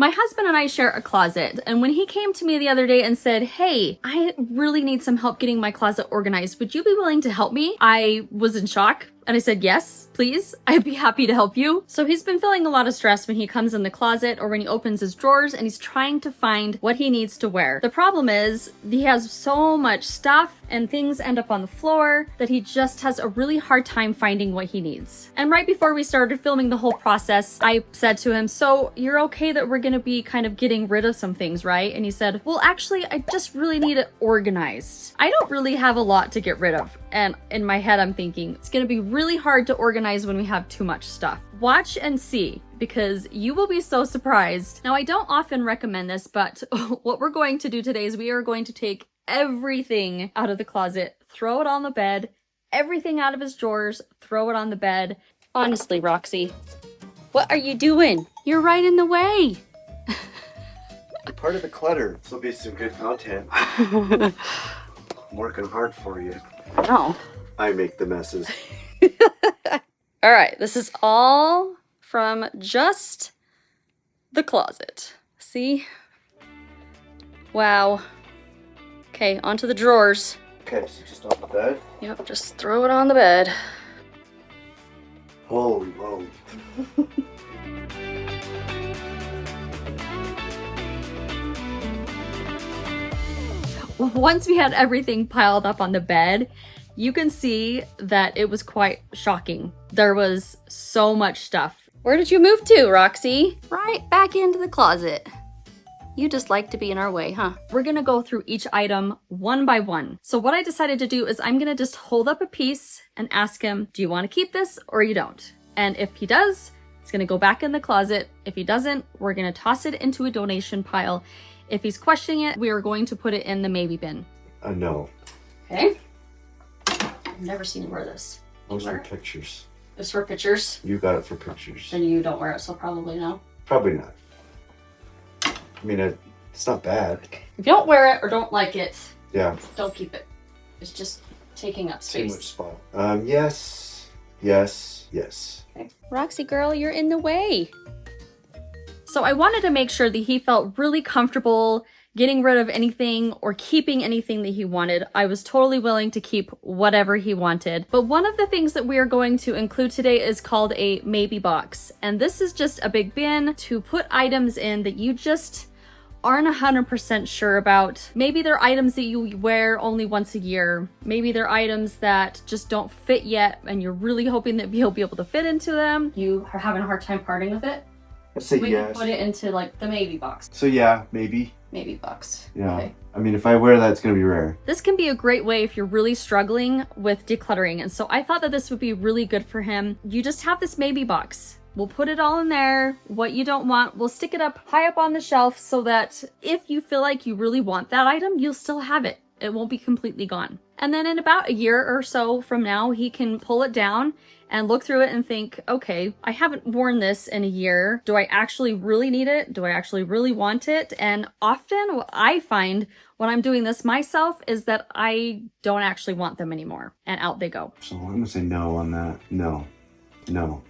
My husband and I share a closet, and when he came to me the other day and said, hey, I really need some help getting my closet organized, would you be willing to help me? I was in shock. And I said, yes, please. I'd be happy to help you. So he's been feeling a lot of stress when he comes in the closet or when he opens his drawers and he's trying to find what he needs to wear. The problem is he has so much stuff and things end up on the floor that he just has a really hard time finding what he needs. And right before we started filming the whole process, I said to him, so you're okay that we're gonna be kind of getting rid of some things, right? And he said, well, actually, I just really need it organized. I don't really have a lot to get rid of. And in my head, I'm thinking, it's gonna be really hard to organize when we have too much stuff. Watch and see, because you will be so surprised. Now, I don't often recommend this, but what we're going to do today is we are going to take everything out of the closet, throw it on the bed, everything out of his drawers, throw it on the bed. Honestly, Roxy, what are you doing? You're right in the way. Part of the clutter. This will be some good content. I'm working hard for you. Oh. I make the messes. All right, this is all from just the closet. See? Wow. Okay, onto the drawers. Okay, so just on the bed? Yep, just throw it on the bed. Holy moly. Once we had everything piled up on the bed, you can see that it was quite shocking. There was so much stuff. Where did you move to, Roxy? Right back into the closet. You just like to be in our way, huh? We're gonna go through each item one by one. So what I decided to do is I'm gonna just hold up a piece and ask him, do you want to keep this or you don't? And if he does, it's gonna go back in the closet. If he doesn't, we're gonna toss it into a donation pile. If he's questioning it, we are going to put it in the maybe bin. No. Okay. I've never seen him wear this. Those are pictures. It's for pictures? You got it for pictures. Then you don't wear it, so probably no. Probably not. I mean, it's not bad. If you don't wear it or don't like it, yeah, don't keep it. It's just taking up space. Too much spot. Yes, yes, yes. Okay. Roxy girl, you're in the way. So I wanted to make sure that he felt really comfortable getting rid of anything or keeping anything that he wanted. I was totally willing to keep whatever he wanted. But one of the things that we are going to include today is called a maybe box. And this is just a big bin to put items in that you just aren't 100% sure about. Maybe they're items that you wear only once a year. Maybe they're items that just don't fit yet and you're really hoping that you'll be able to fit into them. You are having a hard time parting with it. I'd say we yes. can put it into like the maybe box. So yeah, maybe. Maybe box. Yeah. Okay. I mean, if I wear that, it's going to be rare. This can be a great way if you're really struggling with decluttering. And so I thought that this would be really good for him. You just have this maybe box. We'll put it all in there. What you don't want, we'll stick it up high up on the shelf so that if you feel like you really want that item, you'll still have it. It won't be completely gone. And then in about a year or so from now, he can pull it down and look through it and think, okay, I haven't worn this in a year. Do I actually really need it? Do I actually really want it? And often what I find when I'm doing this myself is that I don't actually want them anymore. And out they go. So I'm going to say no on that. No. No.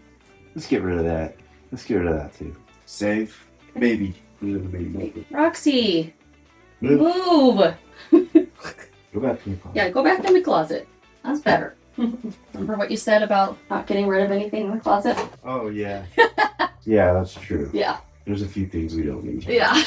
Let's get rid of that. Let's get rid of that too. Save. Maybe. Maybe. Roxy, move. Go back in the closet. Yeah, go back in the closet. That's better. Remember what you said about not getting rid of anything in the closet? Oh, yeah. Yeah, that's true. Yeah. There's a few things we don't need. Yeah.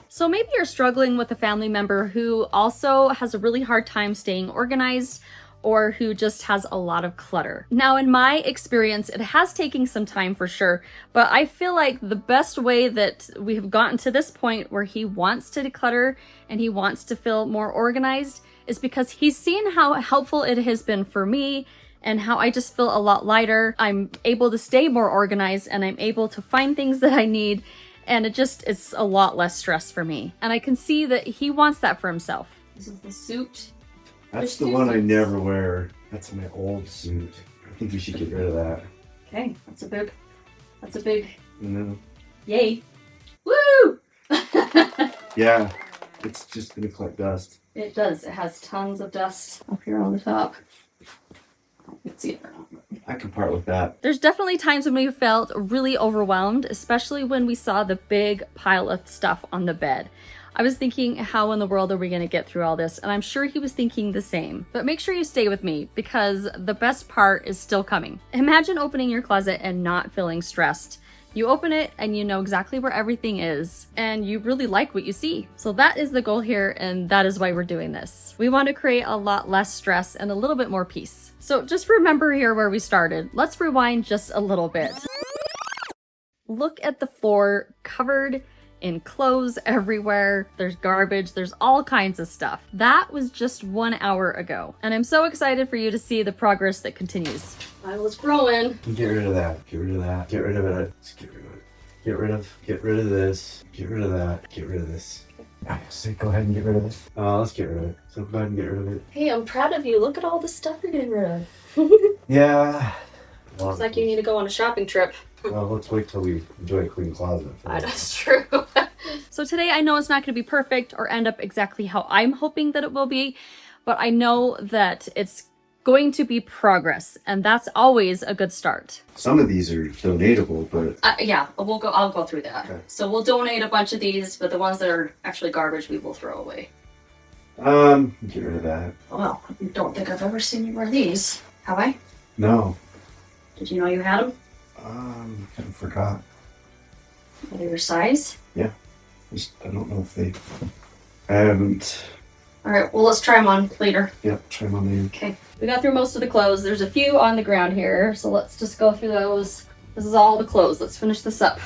So maybe you're struggling with a family member who also has a really hard time staying organized or who just has a lot of clutter. Now, in my experience, it has taken some time for sure, but I feel like the best way that we have gotten to this point where he wants to declutter and he wants to feel more organized is because he's seen how helpful it has been for me and how I just feel a lot lighter. I'm able to stay more organized and I'm able to find things that I need, and it's a lot less stress for me. And I can see that he wants that for himself. This is the suit. That's the one I never wear. That's my old suit. I think we should get rid of that. Okay, that's a big No. yay. Woo! Yeah, it's just gonna collect dust. It does. It has tons of dust up here on the top. You can see it or not. I can part with that. There's definitely times when we felt really overwhelmed, especially when we saw the big pile of stuff on the bed. I was thinking, how in the world are we going to get through all this? And I'm sure he was thinking the same. But make sure you stay with me because the best part is still coming. Imagine opening your closet and not feeling stressed. You open it and you know exactly where everything is and you really like what you see. So that is the goal here and that is why we're doing this. We want to create a lot less stress and a little bit more peace. So just remember here where we started. Let's rewind just a little bit. Look at the floor covered in clothes everywhere. There's garbage, there's all kinds of stuff. That was just 1 hour ago. And I'm so excited for you to see the progress that continues. I was growing. Get rid of that. Get rid of that. Get rid of it. Just get rid of it. Get rid of this. Get rid of that. Get rid of this. So go ahead and get rid of it. Let's get rid of it. So go ahead and get rid of it. Hey, I'm proud of you. Look at all the stuff you're getting rid of. Yeah. Looks like you need to go on a shopping trip. Well, let's wait till we enjoy a clean closet. That's true. So today I know it's not going to be perfect or end up exactly how I'm hoping that it will be, but I know that it's going to be progress, and that's always a good start. Some of these are donatable, but Yeah, I'll go through that. Okay. So we'll donate a bunch of these, but the ones that are actually garbage we will throw away. get rid of that. Well, I don't think I've ever seen you wear these. Have I? No. Did you know you had them? Kind of forgot. Are they your size? Yeah. I don't know if they. I haven't. All right, well, let's try them on later. Yep, try them on there. Okay, we got through most of the clothes. There's a few on the ground here, so let's just go through those. This is all the clothes. Let's finish this up.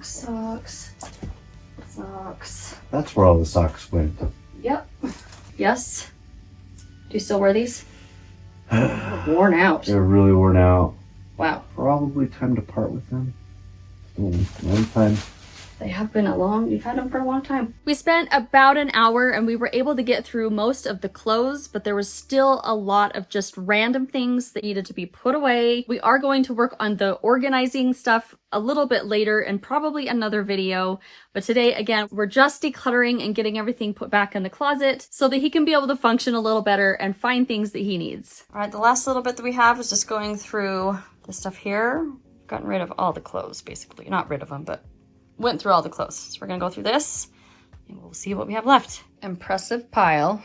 Socks. That's where all the socks went. Yep. Yes. Do you still wear these? They're worn out. They're really worn out. Wow. Probably time to part with them. One time. They have been you've had them for a long time. We spent about an hour and we were able to get through most of the clothes, but there was still a lot of just random things that needed to be put away. We are going to work on the organizing stuff a little bit later and probably another video. But today, again, we're just decluttering and getting everything put back in the closet so that he can be able to function a little better and find things that he needs. All right, the last little bit that we have is just going through the stuff here. Gotten rid of all the clothes, basically. Not rid of them, but went through all the clothes. So we're gonna go through this and we'll see what we have left. Impressive pile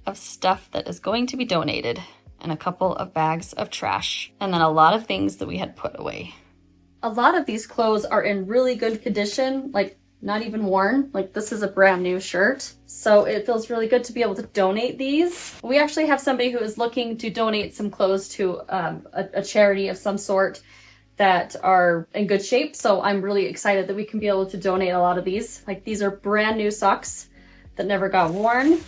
of stuff that is going to be donated and a couple of bags of trash and then a lot of things that we had put away. A lot of these clothes are in really good condition, like not even worn. Like this is a brand new shirt. So it feels really good to be able to donate these. We actually have somebody who is looking to donate some clothes to a charity of some sort that are in good shape. So I'm really excited that we can be able to donate a lot of these. Like these are brand new socks that never got worn.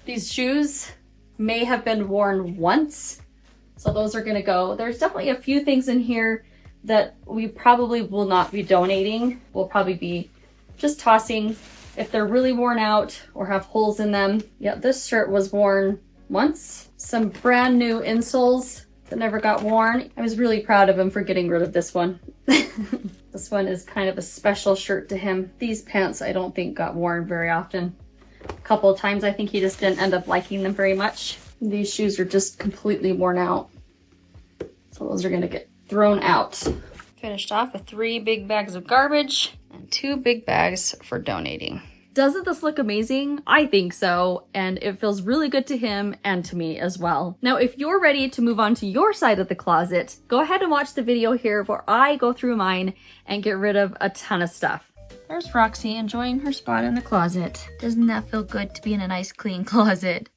These shoes may have been worn once. So those are gonna go. There's definitely a few things in here that we probably will not be donating. We'll probably be just tossing if they're really worn out or have holes in them. Yeah, this shirt was worn once. Some brand new insoles that never got worn. I was really proud of him for getting rid of this one. This one is kind of a special shirt to him. These pants I don't think got worn very often. A couple of times I think he just didn't end up liking them very much. These shoes are just completely worn out. So those are gonna get thrown out. Finished off with 3 big bags of garbage and 2 big bags for donating. Doesn't this look amazing? I think so, and it feels really good to him and to me as well. Now, if you're ready to move on to your side of the closet, go ahead and watch the video here where I go through mine and get rid of a ton of stuff. There's Roxy enjoying her spot in the closet. Doesn't that feel good to be in a nice clean closet?